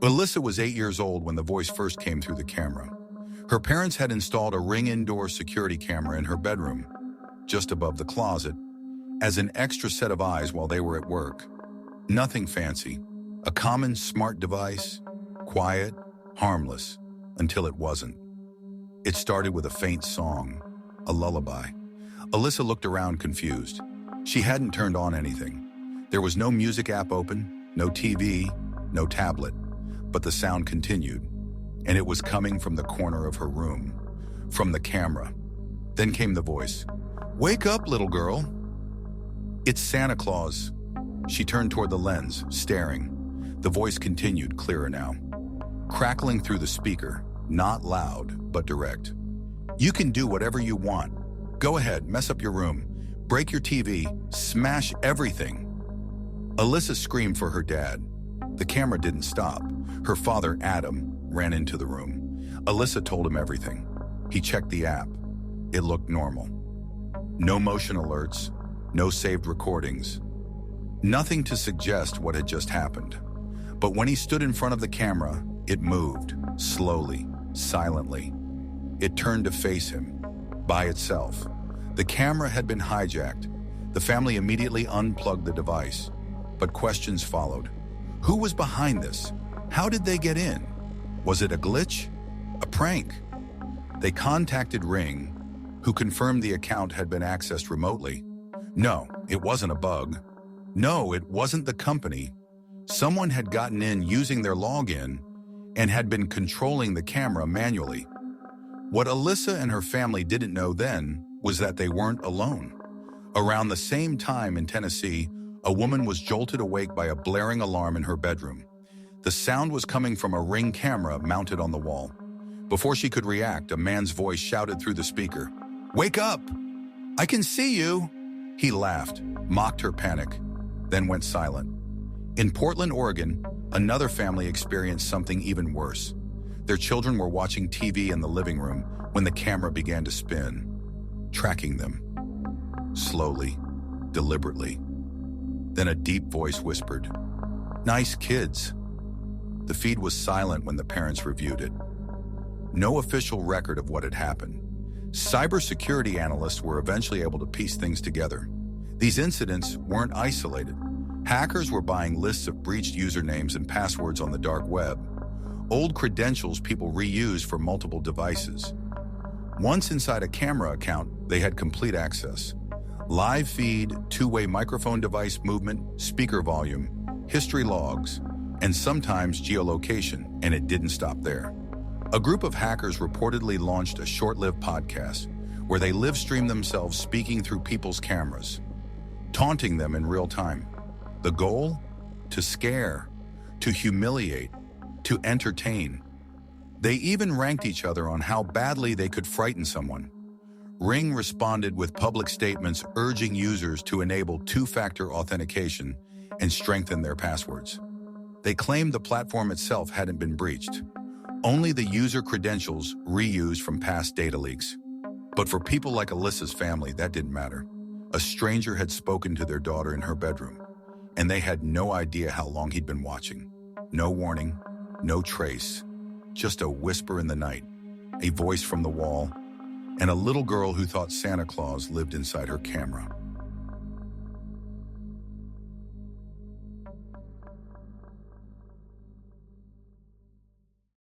Alyssa was 8 years old when the voice first came through the camera. Her parents had installed a Ring indoor security camera in her bedroom, just above the closet, as an extra set of eyes while they were at work. Nothing fancy, a common smart device, quiet, harmless, until it wasn't. It started with a faint song, a lullaby. Alyssa looked around confused. She hadn't turned on anything. There was no music app open, no TV, no tablet, but the sound continued, and it was coming from the corner of her room, from the camera. Then came the voice. "Wake up, little girl." "It's Santa Claus." She turned toward the lens, staring. The voice continued, clearer now, crackling through the speaker, not loud, but direct. "You can do whatever you want. Go ahead, mess up your room, break your TV, smash everything." Alyssa screamed for her dad. The camera didn't stop. Her father, Adam, ran into the room. Alyssa told him everything. He checked the app. It looked normal. No motion alerts, no saved recordings. Nothing to suggest what had just happened. But when he stood in front of the camera, it moved, slowly, silently. It turned to face him, by itself. The camera had been hijacked. The family immediately unplugged the device. But questions followed. Who was behind this? How did they get in? Was it a glitch? A prank? They contacted Ring, who confirmed the account had been accessed remotely. No, it wasn't a bug. No, it wasn't the company. Someone had gotten in using their login and had been controlling the camera manually. What Alyssa and her family didn't know then was that they weren't alone. Around the same time in Tennessee, a woman was jolted awake by a blaring alarm in her bedroom. The sound was coming from a Ring camera mounted on the wall. Before she could react, a man's voice shouted through the speaker, "Wake up! I can see you!" He laughed, mocked her panic, then went silent. In Portland, Oregon, another family experienced something even worse. Their children were watching TV in the living room when the camera began to spin, tracking them. Slowly, deliberately. Then a deep voice whispered, "Nice kids." The feed was silent when the parents reviewed it. No official record of what had happened. Cybersecurity analysts were eventually able to piece things together. These incidents weren't isolated. Hackers were buying lists of breached usernames and passwords on the dark web, old credentials people reused for multiple devices. Once inside a camera account, they had complete access. Live feed, two-way microphone device movement, speaker volume, history logs, and sometimes geolocation, and it didn't stop there. A group of hackers reportedly launched a short-lived podcast where they live-streamed themselves speaking through people's cameras, taunting them in real time. The goal? To scare, to humiliate, to entertain. They even ranked each other on how badly they could frighten someone. Ring responded with public statements urging users to enable two-factor authentication and strengthen their passwords. They claimed the platform itself hadn't been breached, only the user credentials reused from past data leaks. But for people like Alyssa's family, that didn't matter. A stranger had spoken to their daughter in her bedroom, and they had no idea how long he'd been watching. No warning, no trace, just a whisper in the night, a voice from the wall, and a little girl who thought Santa Claus lived inside her camera.